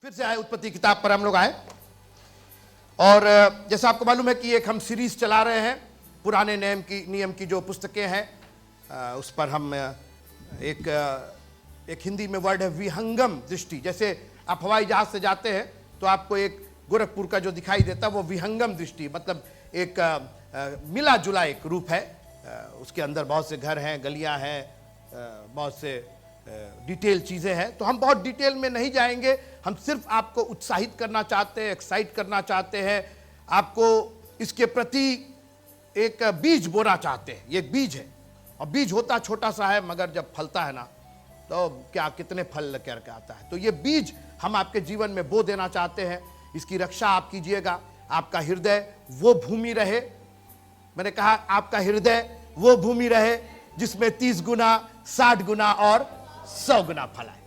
फिर से आए उत्पत्ति किताब पर हम लोग आए और जैसा आपको मालूम है कि एक हम सीरीज चला रहे हैं पुराने नियम की जो पुस्तकें हैं उस पर हम एक हिंदी में वर्ड है विहंगम दृष्टि। जैसे आप हवाई जहाज से जाते हैं तो आपको एक गोरखपुर का जो दिखाई देता है वो विहंगम दृष्टि, मतलब एक मिला जुला एक रूप है। उसके अंदर बहुत से घर हैं, गलियां हैं, बहुत से डिटेल चीज़ें हैं। तो हम बहुत डिटेल में नहीं जाएंगे, हम सिर्फ आपको उत्साहित करना चाहते हैं, एक्साइट करना चाहते हैं, आपको इसके प्रति एक बीज बोना चाहते हैं। ये बीज है और बीज होता छोटा सा है मगर जब फलता है ना तो क्या कितने फल करके आता है। तो ये बीज हम आपके जीवन में बो देना चाहते हैं, इसकी रक्षा आप कीजिएगा। आपका हृदय वो भूमि रहे, मैंने कहा आपका हृदय वो भूमि रहे जिसमें 30 गुना 60 गुना और 100 गुना फल आए।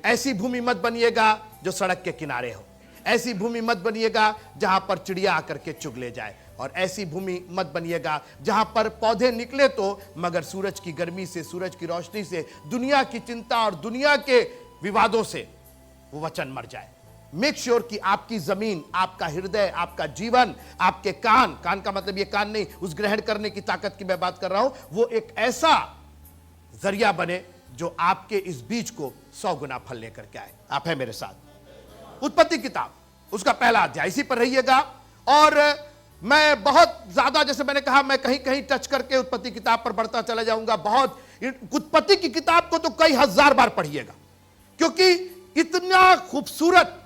ऐसी भूमि मत बनिएगा जो सड़क के किनारे हो, ऐसी भूमि मत बनिएगा जहां पर चिड़िया आकर के चुग ले जाए, और ऐसी भूमि मत बनिएगा जहां पर पौधे निकले तो मगर सूरज की गर्मी से, सूरज की रोशनी से, दुनिया की चिंता और दुनिया के विवादों से वो वचन मर जाए। मेक श्योर कि आपकी जमीन, आपका हृदय, आपका जीवन, आपके कान का मतलब ये कान नहीं, उस ग्रहण करने की ताकत की मैं बात कर रहा हूं, वो एक ऐसा जरिया बने जो आपके इस बीज को 100 गुना फल लेकर के आए। आप है मेरे साथ। उत्पत्ति किताब उसका पहला अध्याय, इसी पर रहिएगा। और मैं बहुत ज्यादा, जैसे मैंने कहा, मैं कहीं कहीं टच करके उत्पत्ति किताब पर बढ़ता चला जाऊंगा। बहुत उत्पत्ति की किताब को तो कई हजार बार पढ़िएगा, क्योंकि इतना खूबसूरत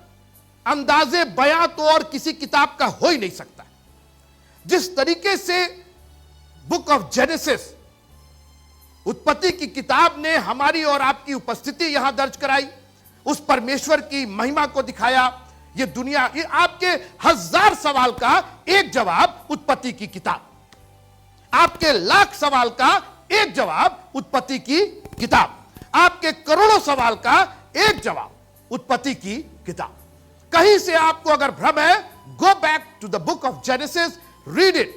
अंदाजे बयां तो और किसी किताब का हो ही नहीं सकता। जिस तरीके से बुक ऑफ जेनेसिस, उत्पत्ति की किताब ने हमारी और आपकी उपस्थिति यहां दर्ज कराई, उस परमेश्वर की महिमा को दिखाया। ये दुनिया, ये आपके 1000 सवाल का एक जवाब उत्पत्ति की किताब, आपके लाख सवाल का एक जवाब उत्पत्ति की किताब, आपके करोड़ों सवाल का एक जवाब उत्पत्ति की किताब। कहीं से आपको अगर भ्रम है, go back to the Book of Genesis, read it,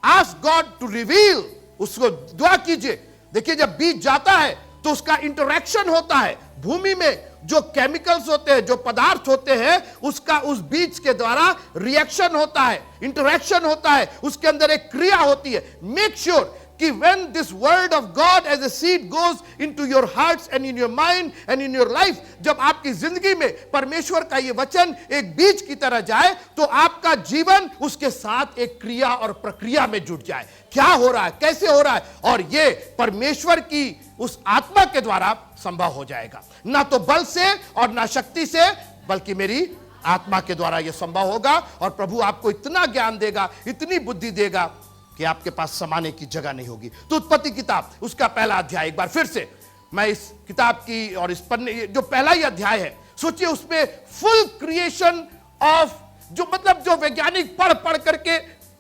ask God to reveal, उसको दुआ कीजिए। देखिए, जब बीज जाता है तो उसका इंटरेक्शन होता है भूमि में, जो केमिकल्स होते हैं, जो पदार्थ होते हैं, उसका उस बीज के द्वारा रिएक्शन होता है, इंटरेक्शन होता है, उसके अंदर एक क्रिया होती है। मेक श्योर कि when this word of God as a seed goes into your hearts and in your mind and in your life, जब आपकी जिंदगी में परमेश्वर का ये वचन एक बीज की तरह जाए तो आपका जीवन उसके साथ एक क्रिया और प्रक्रिया में जुट जाए। क्या हो रहा है, कैसे हो रहा है, और ये परमेश्वर की उस आत्मा के द्वारा संभव हो जाएगा। ना तो बल से और ना शक्ति से, बल्कि मेरी आत्मा के द्वारा यह संभव होगा। और प्रभु आपको इतना ज्ञान देगा, इतनी बुद्धि देगा कि आपके पास समाने की जगह नहीं होगी। तो उत्पत्ति किताब उसका पहला अध्याय, एक बार फिर से मैं इस किताब की और इस पन्ने, जो पहला ही अध्याय है, सोचिए उसमें फुल क्रिएशन ऑफ, जो मतलब जो वैज्ञानिक पढ़ पढ़ करके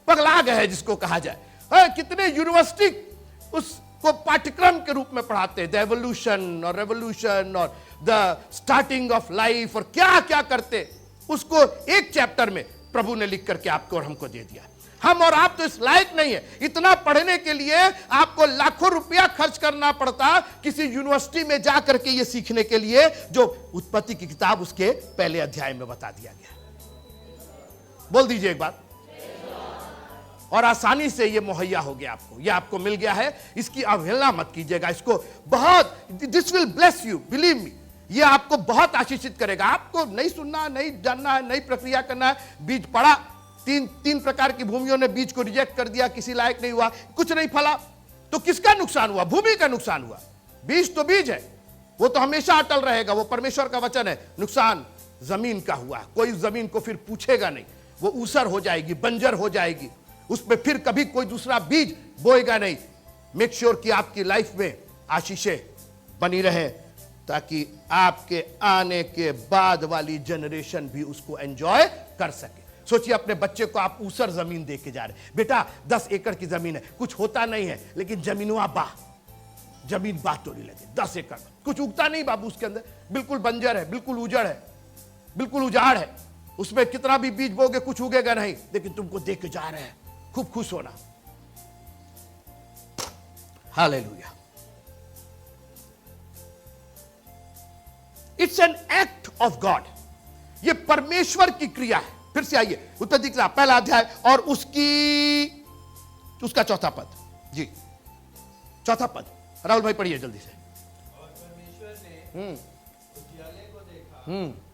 पगला गए हैं, जिसको कहा जाए। कितने यूनिवर्सिटी उसको पाठ्यक्रम के रूप में पढ़ाते हैं, द एवोल्यूशन और रेवोल्यूशन और द स्टार्टिंग ऑफ लाइफ, और क्या क्या करते, उसको एक चैप्टर में प्रभु ने लिख करके आपको और हमको दे दिया। हम और आप तो इस लायक नहीं है। इतना पढ़ने के लिए आपको लाखों रुपया खर्च करना पड़ता किसी यूनिवर्सिटी में जाकर के ये सीखने के लिए, जो उत्पत्ति की किताब उसके पहले अध्याय में बता दिया गया। बोल दीजिए एक बात। और आसानी से ये मुहैया हो गया आपको, ये आपको मिल गया है, इसकी अवहेलना मत कीजिएगा। इसको बहुत, this will bless you, believe me, ये आपको बहुत आशीषित करेगा। आपको नहीं सुनना, नहीं जानना है, नई प्रक्रिया करना है। बीज पड़ा, तीन प्रकार की भूमियों ने बीज को रिजेक्ट कर दिया, किसी लायक नहीं हुआ, कुछ नहीं फला, तो किसका नुकसान हुआ? भूमि का नुकसान हुआ। बीज तो बीज है, वो तो हमेशा अटल रहेगा, वो परमेश्वर का वचन है। नुकसान जमीन का हुआ, कोई जमीन को फिर पूछेगा नहीं, वो ऊसर हो जाएगी, बंजर हो जाएगी, उसमें फिर कभी कोई दूसरा बीज बोएगा नहीं। मेक श्योर कि आपकी लाइफ में आशीषें बनी रहे, ताकि आपके आने के बाद वाली जनरेशन भी उसको एंजॉय कर सके। सोचिए, अपने बच्चे को आप ऊसर जमीन दे के जा रहे, बेटा 10 एकड़ की जमीन है, कुछ होता नहीं है, लेकिन जमीन बाह तोड़ी लगे, 10 एकड़ कुछ उगता नहीं बाबू, उसके अंदर बिल्कुल बंजर है, बिल्कुल उजड़ है, बिल्कुल उजाड़ है, उसमें कितना भी बीज बोगे कुछ उगेगा नहीं, लेकिन तुमको दे के जा रहे हैं, खूब खुश होना। Hallelujah. It's an act of God. ये परमेश्वर की क्रिया है। फिर से आइए उत्पत्ति का पहला अध्याय और उसका चौथा पद। जी चौथा पद राहुल भाई पढ़िए जल्दी से। और परमेश्वर ने उजियाले को देखा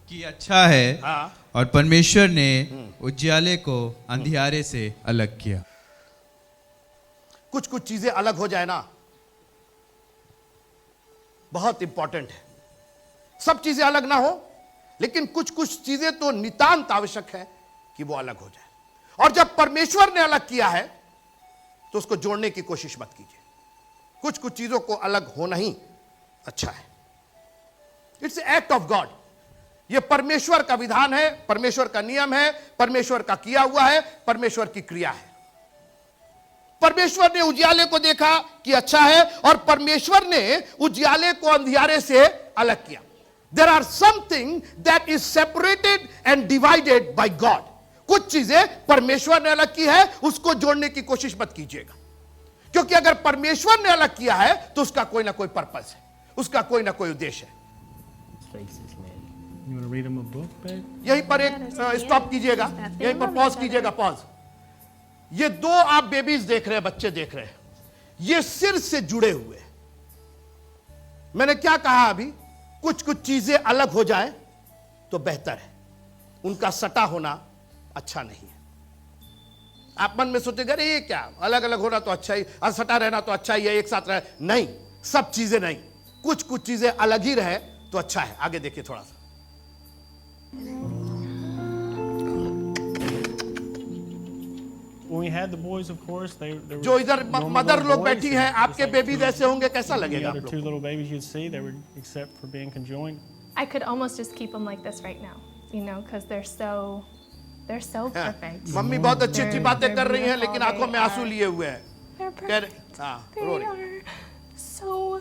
कि अच्छा है, हाँ। और परमेश्वर ने उजियाले को अंधियारे से अलग किया। कुछ कुछ चीजें अलग हो जाए ना, बहुत इंपॉर्टेंट है। सब चीजें अलग ना हो, लेकिन कुछ कुछ चीजें तो नितांत आवश्यक है कि वो अलग हो जाए। और जब परमेश्वर ने अलग किया है तो उसको जोड़ने की कोशिश मत कीजिए। कुछ कुछ चीजों को अलग होना ही अच्छा है। It's act of God. ये परमेश्वर का विधान है, परमेश्वर का नियम है, परमेश्वर का किया हुआ है, परमेश्वर की क्रिया है। परमेश्वर ने उजियाले को देखा कि अच्छा है, और परमेश्वर ने उजियाले को अंधियारे से अलग किया। There are something that is separated and divided by God. कुछ चीजें परमेश्वर ने अलग की है, उसको जोड़ने की कोशिश मत कीजिएगा, क्योंकि अगर परमेश्वर ने अलग किया है तो उसका कोई ना कोई पर्पस है, उसका कोई ना कोई उद्देश्य है। You want to read him a book, babe? यहीं पर एक स्टॉप कीजिएगा, यहीं पर पॉज कीजिएगा, पॉज। ये दो आप बेबीज देख रहे हैं, बच्चे देख रहे हैं, ये सिर से जुड़े हुए हैं। मैंने क्या कहा अभी? कुछ कुछ चीजें अलग हो जाए तो बेहतर है, उनका सटा होना अच्छा नहीं है। आप मन में सोचेंगे अरे ये क्या, अलग अलग होना तो अच्छा ही, सटा रहना तो अच्छा ही है, एक साथ रहे। नहीं, सब चीजें नहीं, कुछ कुछ चीजें अलग ही रहे तो अच्छा है। आगे देखिए थोड़ा सा। When we had the boys, of course, they were जो इधर normal मदर little लोग boys, बैठी and हैं, just आपके like बेबीज ऐसे होंगे, कैसा the लगेगा आप other लोग? two little babies you'd see, they were, except for being conjoined. I could almost just keep them like this right now, you know, because they're so perfect. Mummy बहुत अच्छी अच्छी बातें कर रही हैं, लेकिन आंखों में आंसू लिए हुए हैं। They're कह रहे perfect. हाँ, They रो रही। are so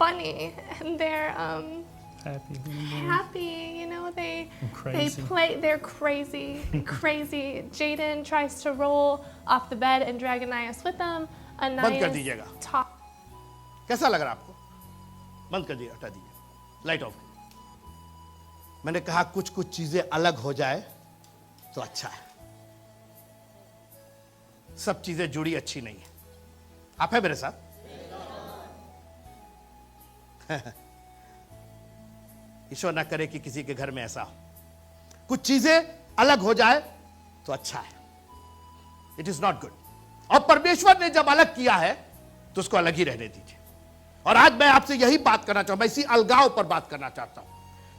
funny, and they're Happy. human beings. happy, you know, they crazy. play, they're crazy, crazy. Jaden tries to roll off the bed and drag Anais with them. बंद कर दीजिएगा। Anais top. कैसा लग रहा आपको? बंद कर दीजिए, हटा दीजिए, लाइट ऑफ। मैंने कहा कुछ कुछ चीजें अलग हो जाए तो अच्छा है, सब चीजें जुड़ी अच्छी नहीं है। आप है मेरे साथ? ईश्वर ना करे कि किसी के घर में ऐसा हो। कुछ चीजें अलग हो जाए तो अच्छा है, इट इज नॉट गुड। और परमेश्वर ने जब अलग किया है तो उसको अलग ही रहने दीजिए। और आज मैं आपसे यही बात करना चाहूं, मैं इसी अलगाव पर बात करना चाहता हूं।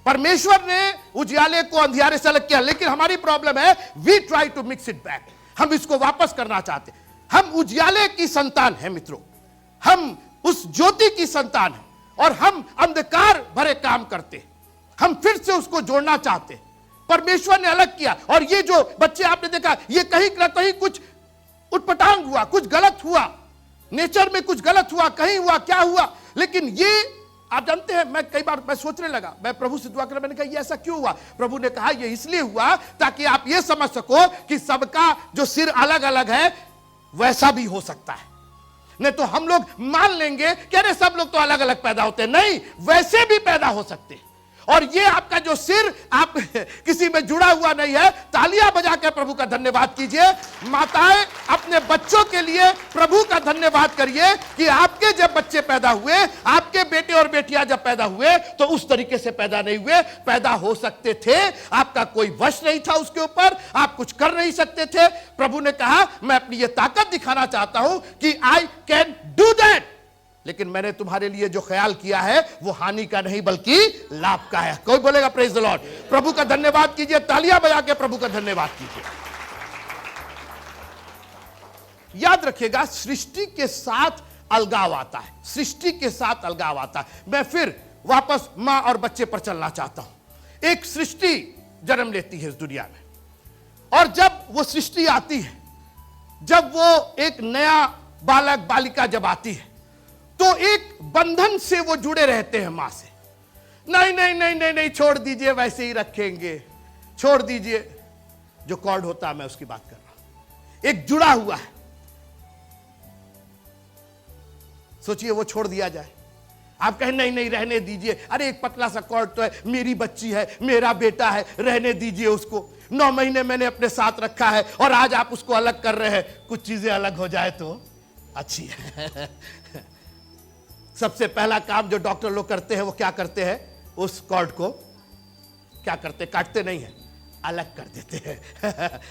परमेश्वर ने उजियाले को अंधियारे से अलग किया, लेकिन हमारी प्रॉब्लम है we try to mix it back. हम इसको वापस करना चाहते। हम उजियाले की संतान हैं मित्रों, हम उस ज्योति की संतान हैं, और हम अंधकार भरे काम करते हैं। हम फिर से उसको जोड़ना चाहते हैं। परमेश्वर ने अलग किया, और ये जो बच्चे आपने देखा, ये कहीं ना कहीं कुछ उटपटांग हुआ, कुछ गलत हुआ, नेचर में कुछ गलत हुआ, कहीं हुआ, क्या हुआ। लेकिन ये आप जानते हैं, मैं कई बार मैं सोचने लगा, मैं प्रभु से दुआ कर, मैंने कहा ये ऐसा क्यों हुआ? प्रभु ने कहा ये इसलिए हुआ ताकि आप ये समझ सको कि सबका जो सिर अलग अलग है वैसा भी हो सकता है। नहीं तो हम लोग मान लेंगे कि अरे सब लोग तो अलग अलग पैदा होते हैं। नहीं, वैसे भी पैदा हो सकते हैं। और ये आपका जो सिर आप किसी में जुड़ा हुआ नहीं है, तालियां बजा के प्रभु का धन्यवाद कीजिए। माताएं अपने बच्चों के लिए प्रभु का धन्यवाद करिए कि आपके जब बच्चे पैदा हुए, आपके बेटे और बेटियां जब पैदा हुए तो उस तरीके से पैदा नहीं हुए, पैदा हो सकते थे। आपका कोई वश नहीं था उसके ऊपर, आप कुछ कर नहीं सकते थे। प्रभु ने कहा मैं अपनी ये ताकत दिखाना चाहता हूं कि आई कैन डू दैट। लेकिन मैंने तुम्हारे लिए जो ख्याल किया है वो हानि का नहीं बल्कि लाभ का है। कोई बोलेगा प्रेज द लॉर्ड? प्रभु का धन्यवाद कीजिए, तालियां बजा के प्रभु का धन्यवाद कीजिए। याद रखिएगा, सृष्टि के साथ अलगाव आता है, सृष्टि के साथ अलगाव आता है। मैं फिर वापस मां और बच्चे पर चलना चाहता हूं। एक सृष्टि जन्म लेती है इस दुनिया में, और जब वो सृष्टि आती है, जब वो एक नया बालक बालिका जब आती है, तो एक बंधन से वो जुड़े रहते हैं मां से। नहीं नहीं नहीं नहीं नहीं, छोड़ दीजिए, वैसे ही रखेंगे, छोड़ दीजिए। जो कॉर्ड होता है, मैं उसकी बात कर रहा हूं, एक जुड़ा हुआ है। सोचिए वो छोड़ दिया जाए, आप कहें नहीं नहीं रहने दीजिए, अरे एक पतला सा कॉर्ड तो है, मेरी बच्ची है, मेरा बेटा है, रहने दीजिए उसको, 9 महीने मैंने अपने साथ रखा है और आज आप उसको अलग कर रहे हैं। कुछ चीजें अलग हो जाए तो अच्छी है। सबसे पहला काम जो डॉक्टर लोग करते हैं वो क्या करते हैं, उस कॉर्ड को क्या करते, काटते नहीं है, अलग कर देते हैं।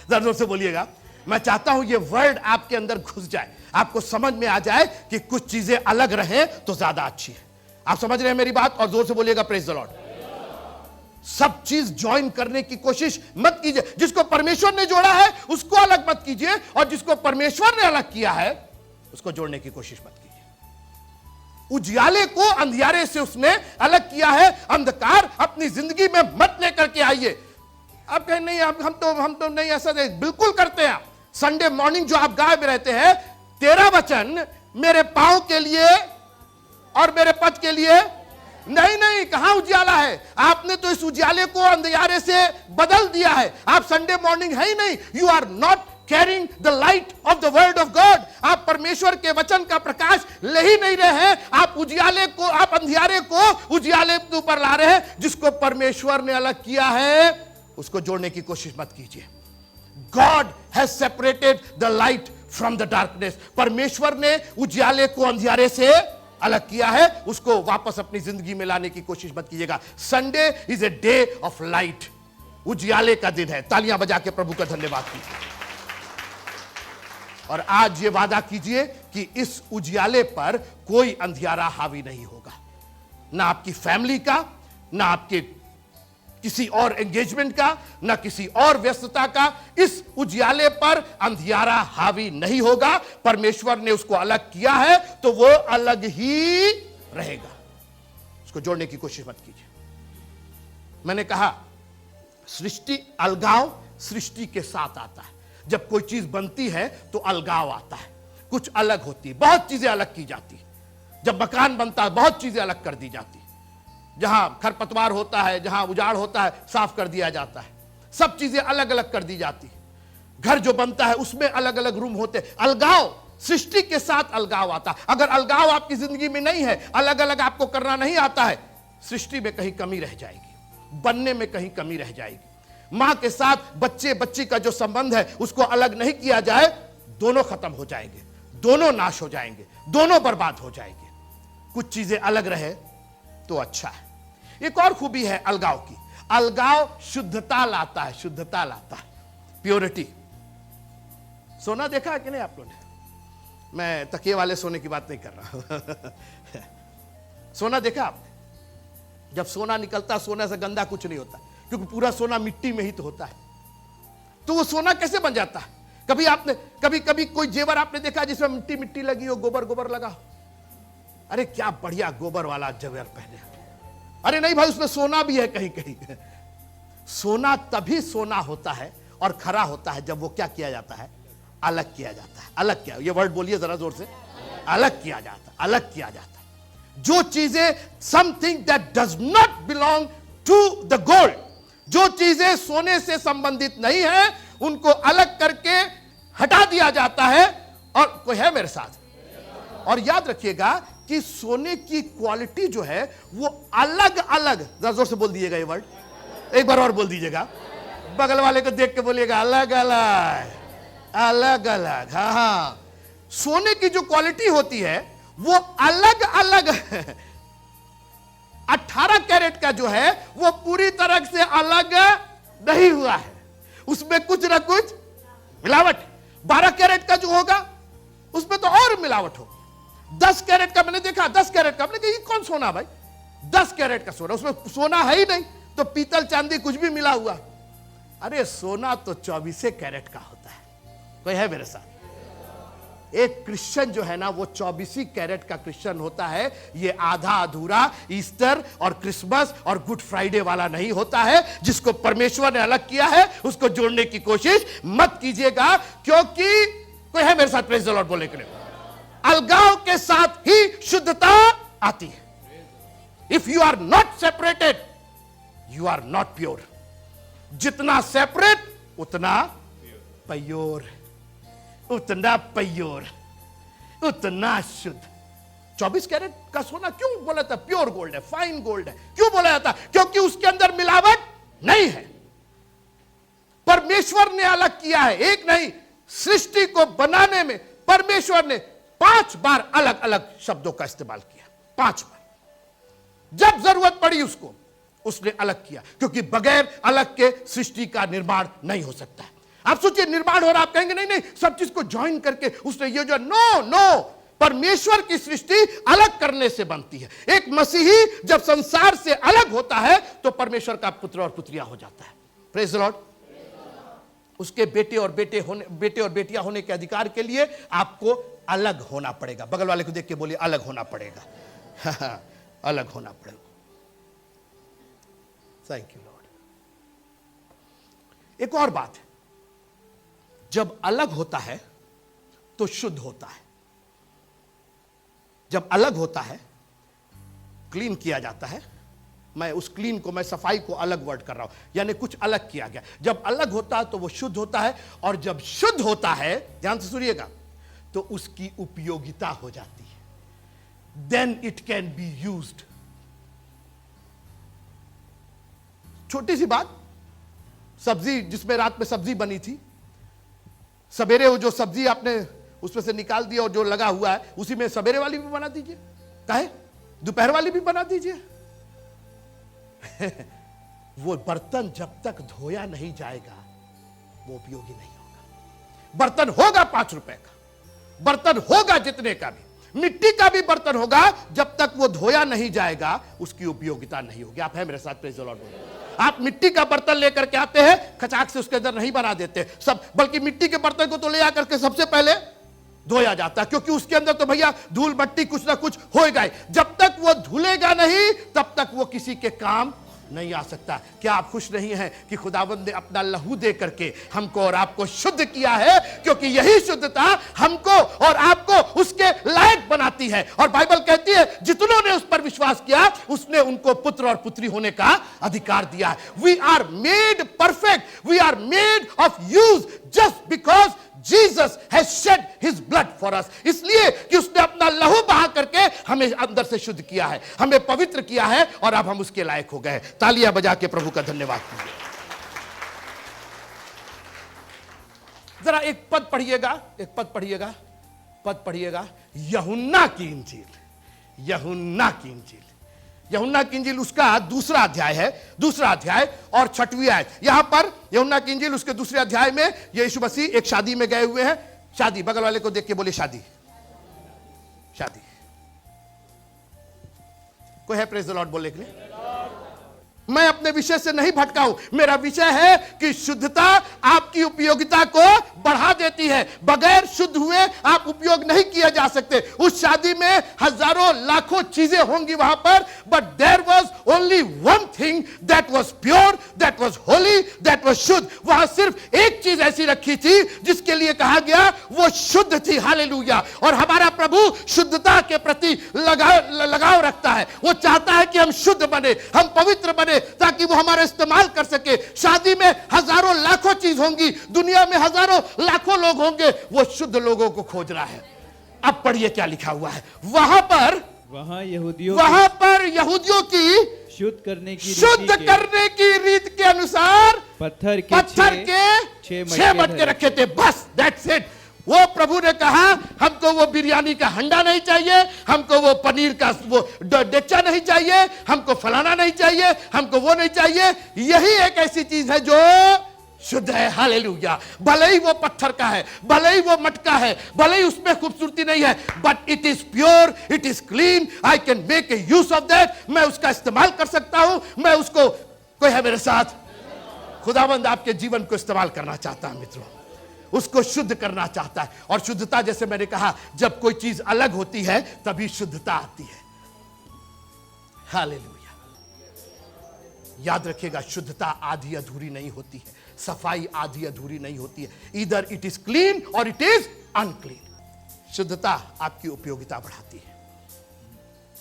जरा जोर से बोलिएगा। मैं चाहता हूं ये वर्ड आपके अंदर घुस जाए, आपको समझ में आ जाए कि कुछ चीजें अलग रहे तो ज्यादा अच्छी है। आप समझ रहे हैं मेरी बात? और जोर से बोलिएगा प्रेज द लॉर्ड। सब चीज ज्वाइन करने की कोशिश मत कीजिए। जिसको परमेश्वर ने जोड़ा है उसको अलग मत कीजिए, और जिसको परमेश्वर ने अलग किया है उसको जोड़ने की कोशिश मत कीजिए। उजियाले को अंधियारे से उसने अलग किया है। अंधकार अपनी जिंदगी में मत लेकर के आइए। आप कहें नहीं हम तो नहीं, ऐसा नहीं, बिल्कुल करते हैं। संडे मॉर्निंग जो आप गाय में रहते हैं, तेरा वचन मेरे पांव के लिए और मेरे पथ के लिए नहीं, कहां उजियाला है? आपने तो इस उजियाले को अंधियारे से बदल दिया है। आप संडे मॉर्निंग है ही नहीं। You are not carrying the light of the word of God. आप परमेश्वर के वचन का प्रकाश ले ही नहीं रहे हैं। आप उजियाले को, आप अंधियारे को उजियाले के ऊपर ला रहे हैं। जिसको परमेश्वर ने अलग किया है उसको जोड़ने की कोशिश मत कीजिए। God has separated the light from the darkness. परमेश्वर ने उजियाले को अंधियारे से अलग किया है, उसको वापस अपनी जिंदगी में लाने की कोशिश मत कीजिएगा। Sunday is a day of light, उजियाले का दिन है। तालियां बजा के प्रभु का धन्यवाद कीजिए। और आज ये वादा कीजिए कि इस उजियाले पर कोई अंधियारा हावी नहीं होगा, ना आपकी फैमिली का, ना आपके किसी और एंगेजमेंट का, ना किसी और व्यस्तता का। इस उजियाले पर अंधियारा हावी नहीं होगा। परमेश्वर ने उसको अलग किया है तो वो अलग ही रहेगा। उसको जोड़ने की कोशिश मत कीजिए। मैंने कहा सृष्टि, अलगाव सृष्टि के साथ आता है। जब कोई चीज बनती है तो अलगाव आता है, कुछ अलग होती है, बहुत चीजें अलग की जाती है। जब मकान बनता है बहुत चीजें अलग कर दी जाती है। जहां खरपतवार होता है, जहां उजाड़ होता है, साफ कर दिया जाता है। सब चीजें अलग अलग कर दी जाती है। घर जो बनता है उसमें अलग अलग रूम होते हैं। अलगाव, सृष्टि के साथ अलगाव आता है। अगर अलगाव आपकी जिंदगी में नहीं है, अलग अलग आपको करना नहीं आता है, सृष्टि में कहीं कमी रह जाएगी, बनने में कहीं कमी रह जाएगी। मां के साथ बच्चे बच्ची का जो संबंध है उसको अलग नहीं किया जाए, दोनों खत्म हो जाएंगे, दोनों नाश हो जाएंगे, दोनों बर्बाद हो जाएंगे। कुछ चीजें अलग रहे तो अच्छा है। एक और खूबी है अलगाव की, अलगाव शुद्धता लाता है, शुद्धता लाता है, प्योरिटी। सोना देखा है कि नहीं आप लोगों ने? मैं तकिए वाले सोने की बात नहीं कर रहा। सोना देखा आपने? जब सोना निकलता, सोने से गंदा कुछ नहीं होता, क्योंकि पूरा सोना मिट्टी में ही तो होता है। तो वो सोना कैसे बन जाता है? कभी आपने कभी कोई जेवर आपने देखा जिसमें मिट्टी मिट्टी लगी हो, गोबर गोबर लगा हो? अरे क्या बढ़िया गोबर वाला जेवर पहने। अरे नहीं भाई, उसमें सोना भी है कहीं कहीं। सोना तभी सोना होता है और खरा होता है जब वो क्या किया जाता है, अलग किया जाता है। अलग किया, ये वर्ड बोलिए जरा जोर से, अलग किया जाता है, अलग किया जाता है। जो चीजें, something that does not belong to the gold, जो चीजें सोने से संबंधित नहीं है, उनको अलग करके हटा दिया जाता है। और कोई है मेरे साथ? और याद रखिएगा कि सोने की क्वालिटी जो है वो अलग अलग, जरा जोर से बोल दीजिएगा ये वर्ड, एक बार और बोल दीजिएगा, बगल वाले को देख के बोलिएगा, अलग अलग, अलग अलग। हाँ, सोने की जो क्वालिटी होती है वो अलग अलग। 18 कैरेट का जो है वो पूरी तरह से अलग नहीं हुआ है, उसमें कुछ ना कुछ मिलावट। 12 कैरेट का जो होगा उसमें तो और मिलावट होगी। 10 कैरेट का मैंने देखा, 10 कैरेट का, मैंने कहा ये कौन सोना भाई, 10 कैरेट का सोना, उसमें सोना है ही नहीं, तो पीतल चांदी कुछ भी मिला हुआ। अरे सोना तो 24 कैरेट का होता है। कोई है मेरे साथ? एक क्रिश्चियन जो है ना वो 24 कैरेट का क्रिश्चियन होता है। ये आधा अधूरा ईस्टर और क्रिसमस और गुड फ्राइडे वाला नहीं होता है। जिसको परमेश्वर ने अलग किया है उसको जोड़ने की कोशिश मत कीजिएगा, क्योंकि कोई है मेरे साथ प्रेज द लॉर्ड बोलने के लिए? अलगाव के साथ ही शुद्धता आती है। If you are not separated, you are not pure. जितना सेपरेट उतना प्योर, उतना प्योर, उतना शुद्ध। 24 कैरेट का सोना क्यों बोला था प्योर गोल्ड है, फाइन गोल्ड है? क्यों बोला जाता? क्योंकि उसके अंदर मिलावट नहीं है। परमेश्वर ने अलग किया है, एक नहीं, सृष्टि को बनाने में परमेश्वर ने 5 बार अलग अलग शब्दों का इस्तेमाल किया। 5 बार जब जरूरत पड़ी उसको उसने अलग किया, क्योंकि बगैर अलग के सृष्टि का निर्माण नहीं हो सकता है। आप सोचिए निर्माण हो रहा, आप कहेंगे नहीं नहीं सब चीज को ज्वाइन करके उसने ये जो, नो नो, परमेश्वर की सृष्टि अलग करने से बनती है। एक मसीही जब संसार से अलग होता है तो परमेश्वर का पुत्र और पुत्रिया हो जाता है। Praise the Lord. उसके बेटे और बेटियां होने के अधिकार के लिए आपको अलग होना पड़ेगा। बगल वाले को देख के बोलिए अलग होना पड़ेगा। अलग होना पड़ेगा। Thank you Lord. एक और बात है, जब अलग होता है तो शुद्ध होता है। जब अलग होता है, क्लीन किया जाता है, मैं उस क्लीन को, मैं सफाई को अलग वर्ड कर रहा हूं, यानी कुछ अलग किया गया। जब अलग होता है तो वो शुद्ध होता है, और जब शुद्ध होता है, ध्यान से सुनिएगा, तो उसकी उपयोगिता हो जाती है। Then it can be used. छोटी सी बात, सब्जी जिसमें रात में सब्जी बनी थी, सवेरे वो जो सब्जी आपने उसमें से निकाल दिया और जो लगा हुआ है उसी में सवेरे वाली भी बना दीजिए, काहे दोपहर वाली भी बना दीजिए। वो बर्तन जब तक धोया नहीं जाएगा वो उपयोगी नहीं होगा। बर्तन होगा 5 रुपए का, बर्तन होगा जितने का भी, मिट्टी का भी बर्तन होगा, जब तक वो धोया नहीं जाएगा उसकी उपयोगिता नहीं होगी। आप हैं मेरे साथ? Praise the Lord. आप मिट्टी का बर्तन लेकर के आते हैं, खचाक से उसके अंदर नहीं बना देते सब, बल्कि मिट्टी के बर्तन को तो ले आकर के सबसे पहले धोया जाता है, क्योंकि उसके अंदर तो भैया धूल मट्टी कुछ ना कुछ होएगा ही। जब तक वो धुलेगा नहीं तब तक वो किसी के काम नहीं आ सकता। क्या आप खुश नहीं हैं कि खुदावंद ने अपना लहू दे करके हमको और आपको शुद्ध किया है? क्योंकि यही शुद्धता हमको और आपको उसके लायक बनाती है। और बाइबल कहती है जितनों ने उस पर विश्वास किया उसने उनको पुत्र और पुत्री होने का अधिकार दिया है। We are made perfect, we are made of use just because Jesus has shed his blood for us। इसलिए कि उसने अपना लहू बहा करके हमें अंदर से शुद्ध किया है, हमें पवित्र किया है, और अब हम उसके लायक हो गए। तालियां बजा के प्रभु का धन्यवाद कीजिए। जरा एक पद पढ़िएगा, एक पद पढ़िएगा, पद पढ़िएगा, यूहन्ना की इंजील, यूहन्ना की इंजील, यूहन्ना की इंजील उसका 2 अध्याय है, 2 अध्याय और 6वीं आयत। यहां पर यूहन्ना की इंजील उसके 2 अध्याय में यीशु मसीह एक शादी में गए हुए हैं। शादी, बगल वाले को देख के बोले शादी, शादी। कोई है प्रेज़ द लॉर्ड बोलने के लिए? मैं अपने विषय से नहीं भटका हूं, मेरा विषय है कि शुद्धता आपकी उपयोगिता को बढ़ा देती है। बगैर शुद्ध हुए आप उपयोग नहीं किया जा सकते। उस शादी में हजारों लाखों चीजें होंगी वहां पर, but there was only one thing that was pure, that was holy, that was शुद्ध। वहां सिर्फ एक चीज ऐसी रखी थी जिसके लिए कहा गया वो शुद्ध थी। हालेलुया। और हमारा प्रभु शुद्धता के प्रति लगाव रखता है। वो चाहता है कि हम शुद्ध बने, हम पवित्र बने, ताकि वो हमारा इस्तेमाल कर सके। शादी में हजारों लाखों चीज होंगी, दुनिया में हजारों लाखों लोग होंगे, वो शुद्ध लोगों को खोज रहा है। अब पढ़िए क्या लिखा हुआ है वहां पर, वहां यहूदियों की शुद्ध करने की रीत के अनुसार पत्थर के 6 मटके रखे थे। बस दैट्स इट। वो प्रभु ने कहा हमको वो बिरयानी का हंडा नहीं चाहिए, हमको वो पनीर का वो डेक्चा नहीं चाहिए, हमको फलाना नहीं चाहिए, हमको वो नहीं चाहिए। यही एक ऐसी चीज है जो शुद्ध है। हालेलुया। भले ही वो पत्थर का है, भले ही वो मटका है, भले ही उसमें खूबसूरती नहीं है, but it is pure, it is clean, I can make a use of that. मैं उसका इस्तेमाल कर सकता हूं। मैं उसको, कोई है मेरे साथ? खुदावंद आपके जीवन को इस्तेमाल करना चाहता है मित्रों, उसको शुद्ध करना चाहता है। और शुद्धता, जैसे मैंने कहा, जब कोई चीज अलग होती है तभी शुद्धता आती है। हालेलुया। याद रखिएगा, शुद्धता आधी अधूरी नहीं होती है, सफाई आधी अधूरी नहीं होती है। ईदर इट इज क्लीन और इट इज अनक्लीन। शुद्धता आपकी उपयोगिता बढ़ाती है।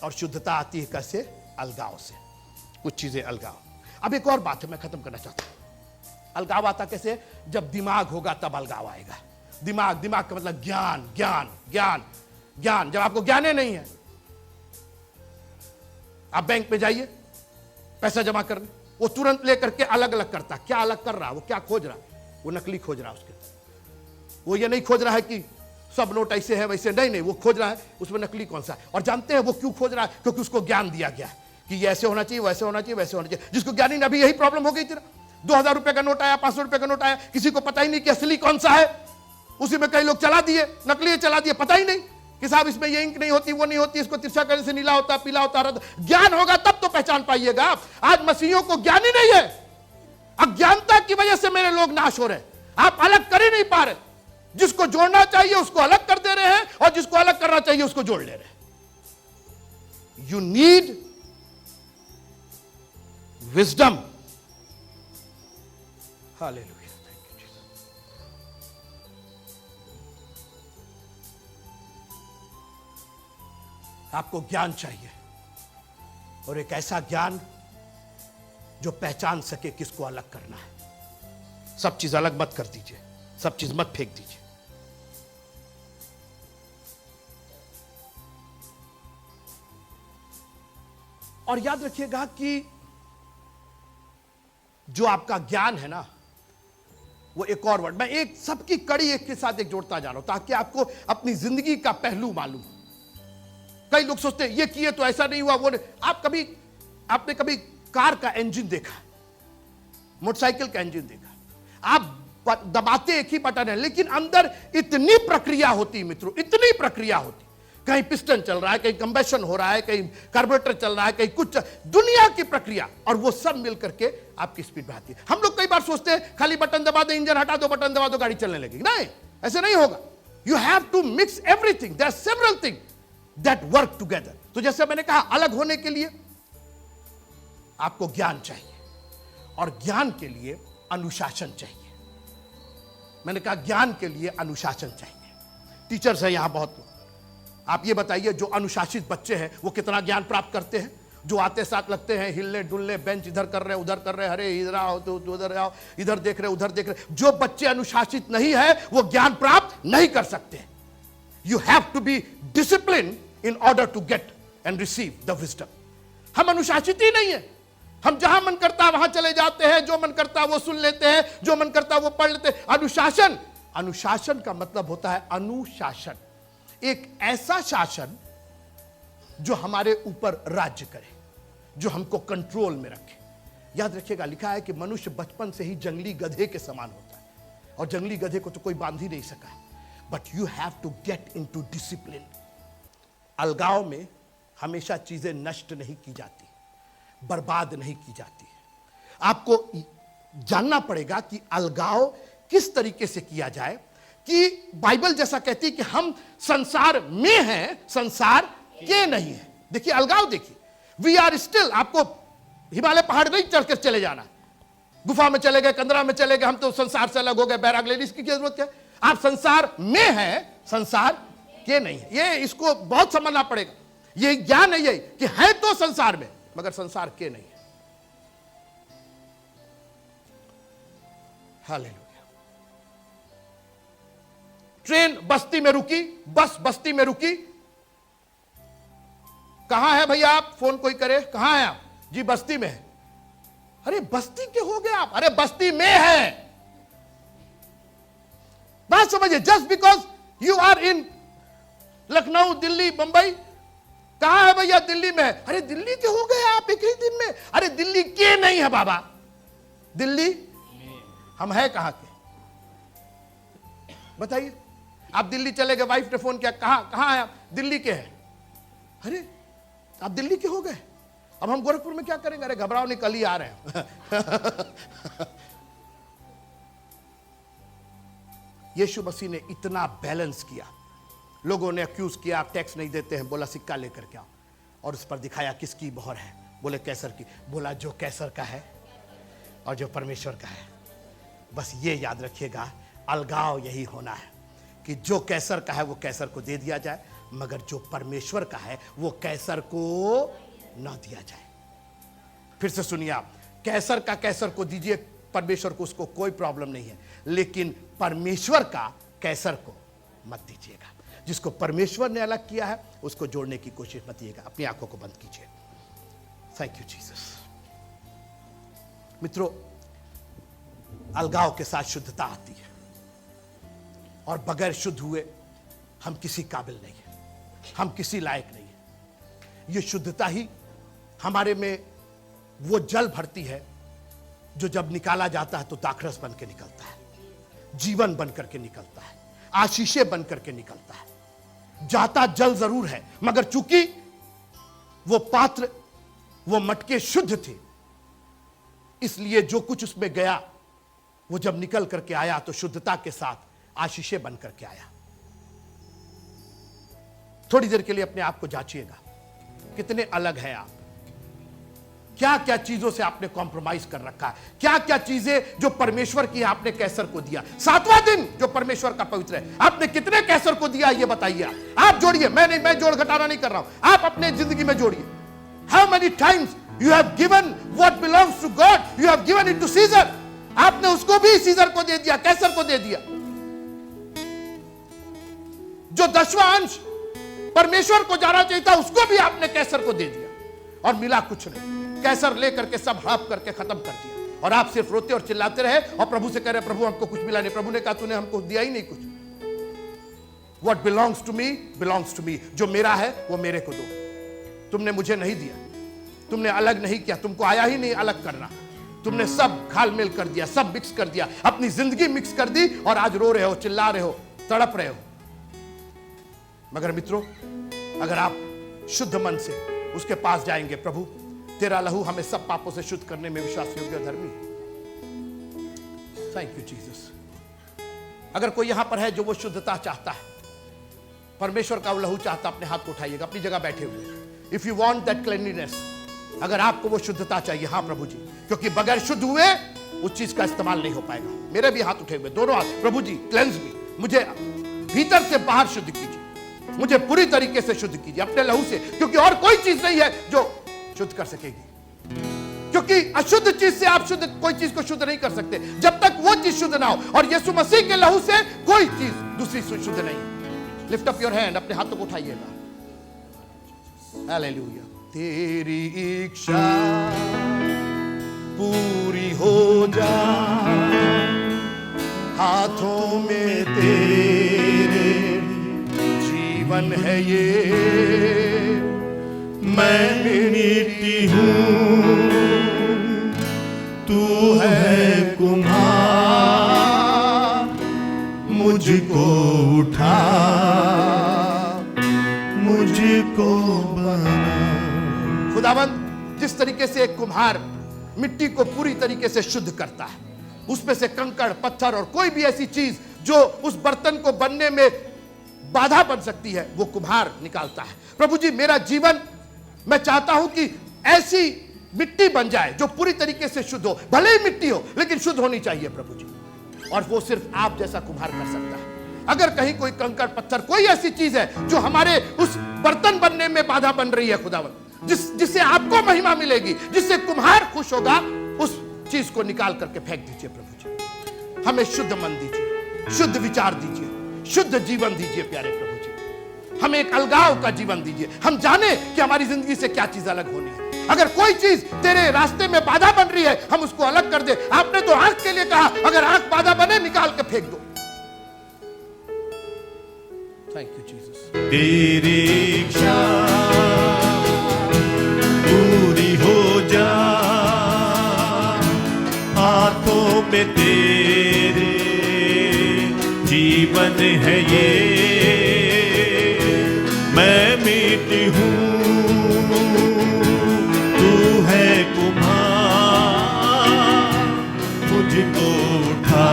और शुद्धता आती है कैसे? अलगाव से। कुछ चीजें अलगाव। अब एक और बात है, मैं खत्म करना चाहता हूं। अलगाव आता कैसे? जब दिमाग होगा तब अलगाव आएगा। दिमाग का मतलब ज्ञान, ज्ञान, ज्ञान, ज्ञान। जब आपको ज्ञान ही नहीं है, आप बैंक में जाइए पैसा जमा करने, वो तुरंत लेकर के अलग अलग करता। क्या अलग कर रहा है वो, क्या खोज रहा है? वो नकली खोज रहा है उसके। वो ये नहीं खोज रहा है कि सब नोट ऐसे है वैसे, नहीं नहीं, वो खोज रहा है उसमें नकली कौन सा है। और जानते हैं वो क्यों खोज रहा है? क्योंकि उसको ज्ञान दिया गया है कि ये ऐसे होना चाहिए, वैसे होना चाहिए, वैसे होना चाहिए। जिसको ज्ञानी ने, अभी यही प्रॉब्लम हो गई थी ना, 2000 रुपए का नोट आया, 500 रुपए का नोट आया, किसी को पता ही नहीं कि असली कौन सा है। उसी में कई लोग चला दिए, नकली चला दिए, पता ही नहीं कि साहब इसमें ये इंक नहीं होती, वो नहीं होती, इसको तिरछा करने से नीला होता, पीला होता, रद्द। ज्ञान होगा तब तो पहचान पाइएगा आप। आज मसीहियों को ज्ञान ही नहीं है, अज्ञानता की वजह से मेरे लोग नाश हो रहे। आप अलग कर ही नहीं पा रहे। जिसको जोड़ना चाहिए उसको अलग कर दे रहे हैं, और जिसको अलग करना चाहिए उसको जोड़ ले रहे हैं। You need wisdom. Hallelujah, thank you Jesus. आपको ज्ञान चाहिए, और एक ऐसा ज्ञान जो पहचान सके किसको अलग करना है। सब चीज अलग मत कर दीजिए, सब चीज मत फेंक दीजिए। और याद रखिएगा कि जो आपका ज्ञान है ना, वो एक और वर्ड, मैं एक सबकी कड़ी एक के साथ एक जोड़ता जा रहा हूं ताकि आपको अपनी जिंदगी का पहलू मालूम हो। कई लोग सोचते हैं ये किए तो ऐसा नहीं हुआ, वो नहीं। आपने कभी कार का इंजन देखा, मोटरसाइकिल का इंजन देखा? आप दबाते एक ही बटन है, लेकिन अंदर इतनी प्रक्रिया होती मित्रों, इतनी प्रक्रिया होती। कहीं पिस्टन चल रहा है, कहीं कंबेशन हो रहा है, कहीं कार्बोरेटर चल रहा है, कहीं कुछ दुनिया की प्रक्रिया, और वो सब मिल करके आपकी स्पीड बढ़ाती है। हम लोग कई बार सोचते हैं खाली बटन दबा दो, इंजन हटा दो, बटन दबा दो, गाड़ी चलने लगेगी। नहीं, ऐसे नहीं होगा। You have to mix everything. There are several thing that work together. तो जैसे मैंने कहा, अलग होने के लिए आपको ज्ञान चाहिए, और ज्ञान के लिए अनुशासन चाहिए। मैंने कहा ज्ञान के लिए अनुशासन चाहिए। टीचर्स हैं यहां बहुत लोग। आप ये बताइए, जो अनुशासित बच्चे हैं वो कितना ज्ञान प्राप्त करते हैं? जो आते साथ लगते हैं हिलने डुलने, बेंच इधर कर रहे उधर कर रहे, अरे इधर आओ तो उधर आओ, इधर देख रहे उधर देख रहे। जो बच्चे अनुशासित नहीं है वो ज्ञान प्राप्त नहीं कर सकते। You have to be discipline in order to get and receive the wisdom. हम अनुशासित ही नहीं है। हम जहां मन करता है वहां चले जाते हैं, जो मन करता है वो सुन लेते हैं, जो मन करता है वो पढ़ लेते हैं। अनुशासन, अनुशासन का मतलब होता है अनुशासन, एक ऐसा शासन जो हमारे ऊपर राज्य करे, जो हमको कंट्रोल में रखे। याद रखिएगा, लिखा है कि मनुष्य बचपन से ही जंगली गधे के समान होता है, और जंगली गधे को तो कोई बांध ही नहीं सका है। But you have to get into discipline. अलगाव में हमेशा चीजें नष्ट नहीं की जाती, बर्बाद नहीं की जाती है। आपको जानना पड़ेगा कि अलगाव किस तरीके से किया जाए, कि बाइबल जैसा कहती है कि हम संसार में हैं, संसार के नहीं है। देखिए अलगाव, देखिए वी आर स्टिल। आपको हिमालय पहाड़ नहीं चढ़ कर चले जाना, गुफा में चले गए, कंदरा में चले गए, हम तो संसार से अलग हो गए, बैराग लेने की जरूरत है? आप संसार में हैं, संसार के नहीं है। ये इसको बहुत समझना पड़ेगा। ये ज्ञान है, ये कि है तो संसार में मगर संसार के नहीं है। हालेलुया। ट्रेन बस्ती में रुकी, बस बस्ती में रुकी। कहां है भैया आप? फोन कोई करे, कहां है आप? जी बस्ती में है। अरे बस्ती के हो गए आप? अरे बस्ती में है। बात समझिए, just because you are in Lucknow, Delhi, Mumbai, कहां है भैया? दिल्ली में है। अरे दिल्ली के हो गए आप एक ही दिन में? अरे दिल्ली के नहीं है बाबा, दिल्ली हम है कहां के? बताइए। आप दिल्ली चले गए, वाइफ ने फोन किया, कहां है आप? दिल्ली के हैं। अरे आप दिल्ली के हो गए, अब हम गोरखपुर में क्या करेंगे? अरे घबराओ नहीं, कल ही आ रहे हैं। यीशु मसीह ने इतना बैलेंस किया। लोगों ने अक्यूज किया, आप टैक्स नहीं देते हैं, बोला सिक्का लेकर के आओ, और उस पर दिखाया किसकी मोहर है, बोले कैसर की। बोला जो कैसर का है और जो परमेश्वर का है। बस ये याद रखिएगा, अलगाव यही होना है कि जो कैसर का है वो कैसर को दे दिया जाए, मगर जो परमेश्वर का है वो कैसर को ना दिया जाए। फिर से सुनिए आप, कैसर का कैसर को दीजिए, परमेश्वर को, उसको कोई प्रॉब्लम नहीं है, लेकिन परमेश्वर का कैसर को मत दीजिएगा। जिसको परमेश्वर ने अलग किया है उसको जोड़ने की कोशिश मत कीजिएगा। अपनी आंखों को बंद कीजिए। Thank you Jesus. मित्रों, अलगाव के साथ शुद्धता आती है, और बगैर शुद्ध हुए हम किसी काबिल नहीं है, हम किसी लायक नहीं है। यह शुद्धता ही हमारे में वो जल भरती है जो जब निकाला जाता है तो दाखरस बन के निकलता है, जीवन बन करके निकलता है, आशीषें बन करके निकलता है। जाता जल जरूर है, मगर चूंकि वो पात्र, वो मटके शुद्ध थे, इसलिए जो कुछ उसमें गया वो जब निकल करके आया तो शुद्धता के साथ आशीषें बन करके आया। थोड़ी देर के लिए अपने आप को जांचिएगा, कितने अलग है आप। क्या क्या चीजों से आपने कॉम्प्रोमाइज कर रखा है, क्या क्या चीजें जो परमेश्वर की आपने कैसर को दिया। 7वां दिन जो परमेश्वर का पवित्र है, आपने कितने कैसर को दिया ये बताइए। आप जोड़िए, मैं जोड़ घटाना नहीं कर रहा हूं, आप अपने जिंदगी में जोड़िए। How many times you have given what belongs to God, you have given it to Caesar. आपने उसको भी सीजर को दे दिया, कैसर को दे दिया। जो 10वां अंश परमेश्वर को जाना चाहिए था उसको भी आपने कैसर को दे दिया, और मिला कुछ नहीं। कैसर लेकर के सब हड़प करके खत्म कर दिया, और आप सिर्फ रोते और चिल्लाते रहे और प्रभु से कह रहे प्रभु हमको कुछ मिला नहीं। प्रभु ने कहा तूने हमको दिया ही नहीं कुछ। What belongs to me belongs to me। जो मेरा है वो मेरे को दो। तुमने मुझे नहीं दिया, तुमने अलग नहीं किया, तुमको आया ही नहीं अलग करना। तुमने सब घालमेल कर दिया, सब मिक्स कर दिया, अपनी जिंदगी मिक्स कर दी, और आज रो रहे हो, चिल्ला रहे हो, तड़प रहे हो। मगर मित्रों, अगर आप शुद्ध मन से उसके पास जाएंगे, प्रभु तेरा लहू हमें सब पापों से शुद्ध करने में विश्वास योग्य और धर्मी। Thank you Jesus. अगर कोई यहां पर है जो वो शुद्धता चाहता है, परमेश्वर का वो लहू चाहता, अपने हाथ को उठाइएगा, अपनी जगह बैठे हुए। If you want that cleanliness, अगर आपको वो शुद्धता चाहिए, हाँ प्रभु जी, क्योंकि बगैर शुद्ध हुए उस चीज का इस्तेमाल नहीं हो पाएगा। मेरे भी हाथ उठे हुए, दोनों हाथ। प्रभु जी क्लेंस मी, मुझे भीतर से बाहर शुद्ध कीजिए, मुझे पूरी तरीके से शुद्ध कीजिए अपने लहू से, क्योंकि और कोई चीज नहीं है जो शुद्ध कर सकेगी। क्योंकि अशुद्ध चीज से आप शुद्ध, कोई चीज को शुद्ध नहीं कर सकते जब तक वो चीज शुद्ध ना हो, और यीशु मसीह के लहू से कोई चीज दूसरी शुद्ध नहीं। लिफ्ट अप योर हैंड, अपने हाथों को उठाइएगा। हालेलुया। तेरी इच्छा पूरी हो जा, हाथों में तेरे जीवन है ये। मैं मिट्टी हूँ, तू है कुम्हार, मुझको उठा, मुझको बना। खुदावंद जिस तरीके से एक कुम्हार मिट्टी को पूरी तरीके से शुद्ध करता है, उसमें से कंकड़, पत्थर और कोई भी ऐसी चीज जो उस बर्तन को बनने में बाधा बन सकती है, वो कुम्हार निकालता है। प्रभु जी मेरा जीवन, मैं चाहता हूं कि ऐसी मिट्टी बन जाए जो पूरी तरीके से शुद्ध हो। भले ही मिट्टी हो लेकिन शुद्ध होनी चाहिए प्रभु जी, और वो सिर्फ आप जैसा कुम्हार कर सकता है। अगर कहीं कोई कंकड़, पत्थर, कोई ऐसी चीज है जो हमारे उस बर्तन बनने में बाधा बन रही है खुदावंद, जिससे आपको महिमा मिलेगी, जिससे कुम्हार खुश होगा, उस चीज को निकाल करके फेंक दीजिए प्रभु जी। हमें शुद्ध मन दीजिए, शुद्ध विचार दीजिए, शुद्ध जीवन दीजिए प्यारे प्रभु जी। हमें एक अलगाव का जीवन दीजिए, हम जाने कि हमारी जिंदगी से क्या चीज अलग होनी है। अगर कोई चीज तेरे रास्ते में बाधा बन रही है, हम उसको अलग कर दे। आपने तो आंख के लिए कहा, अगर आंख बाधा बने निकाल के फेंक दो। Thank you Jesus. तेरी इच्छा पूरी हो जा, हाथों में तेरे जीवन है ये। मैं मिट्टी हूँ, तू है कुम्हार, मुझको उठा,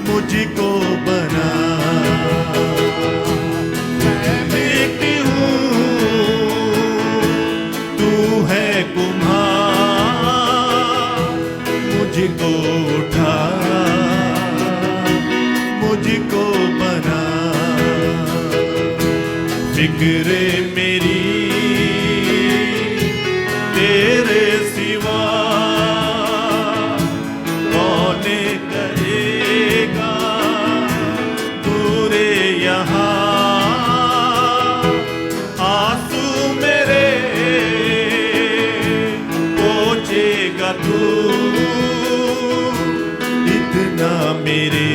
मुझको बना। मैं मिट्टी हूँ, तू है कुम्हार, मुझको उठा, मुझको बना। फिक्र मेरी तेरे सिवा कौन करेगा, दूरे यहाँ आंसू मेरे मेरे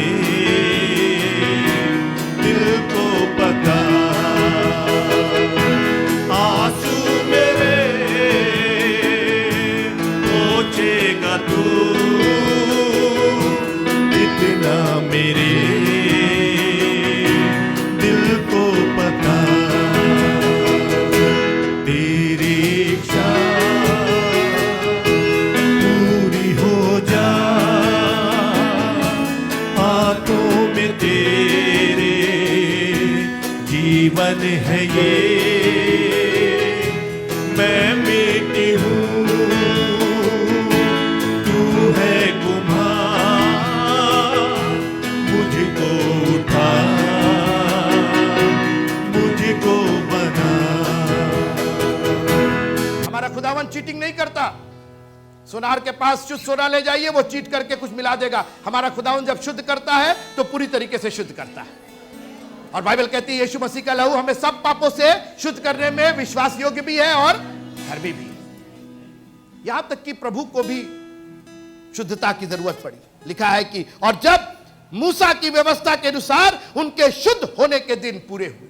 दिल को पता, आंसू मेरे पोंछेगा तू, इतना मेरे दिल को पता। तेरी इच्छा पूरी हो जा, हाथों में तेरे जीवन है ये, मैं मिट्टी हूँ तू है कुम्हार, मुझको उठा मुझको बना। हमारा खुदावन चीटिंग नहीं करता। सोनार के पास शुद्ध सोना ले जाइए, वो चीट करके कुछ मिला देगा। हमारा खुदावन जब शुद्ध करता है तो पूरी तरीके से शुद्ध करता है। और बाइबल कहती है यीशु मसीह का लहू हमें सब पापों से शुद्ध करने में विश्वास योग्य भी है और धर्मी भी है। यहां तक कि प्रभु को भी शुद्धता की जरूरत पड़ी। लिखा है कि और जब मूसा की व्यवस्था के अनुसार उनके शुद्ध होने के दिन पूरे हुए,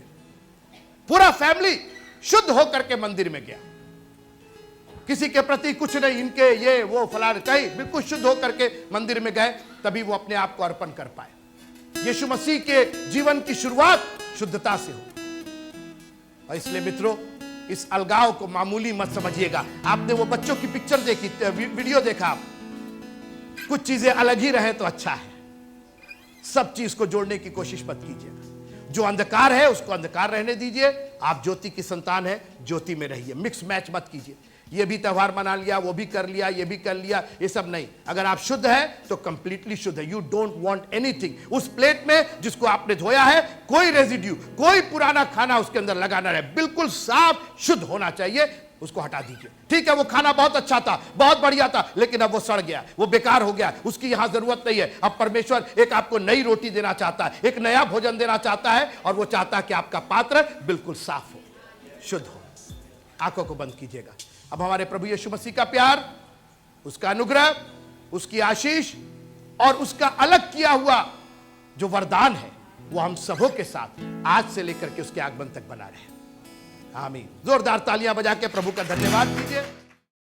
पूरा फैमिली शुद्ध होकर के मंदिर में गया। किसी के प्रति कुछ नहीं, इनके ये वो फलान, कहीं बिल्कुल शुद्ध होकर के मंदिर में गए, तभी वो अपने आप को अर्पण कर पाए। यीशु मसीह के जीवन की शुरुआत शुद्धता से हो। और इसलिए मित्रों, इस अलगाव को मामूली मत समझिएगा। आपने वो बच्चों की पिक्चर देखी, वीडियो देखा, आप कुछ चीजें अलग ही रहे तो अच्छा है। सब चीज को जोड़ने की कोशिश मत कीजिएगा। जो अंधकार है उसको अंधकार रहने दीजिए। आप ज्योति की संतान है, ज्योति में रहिए। मिक्स मैच मत कीजिए। ये भी त्योहार मना लिया, वो भी कर लिया, ये भी कर लिया, ये सब नहीं। अगर आप शुद्ध हैं तो कंप्लीटली शुद्ध है। यू डोंट वांट एनीथिंग उस प्लेट में जिसको आपने धोया है, कोई रेजिड्यू, कोई पुराना खाना उसके अंदर लगा ना रहे। बिल्कुल साफ शुद्ध होना चाहिए, उसको हटा दीजिए। ठीक है, वो खाना बहुत अच्छा था, बहुत बढ़िया था, लेकिन अब वो सड़ गया, वो बेकार हो गया, उसकी यहां जरूरत नहीं है। अब परमेश्वर एक आपको नई रोटी देना चाहता है, एक नया भोजन देना चाहता है, और वो चाहता है कि आपका पात्र बिल्कुल साफ हो, शुद्ध हो। आंखों को बंद कीजिएगा। अब हमारे प्रभु यीशु मसीह का प्यार, उसका अनुग्रह, उसकी आशीष और उसका अलग किया हुआ जो वरदान है, वो हम सबों के साथ आज से लेकर के उसके आगमन तक बना रहे। आमीन। जोरदार तालियां बजा के प्रभु का धन्यवाद कीजिए।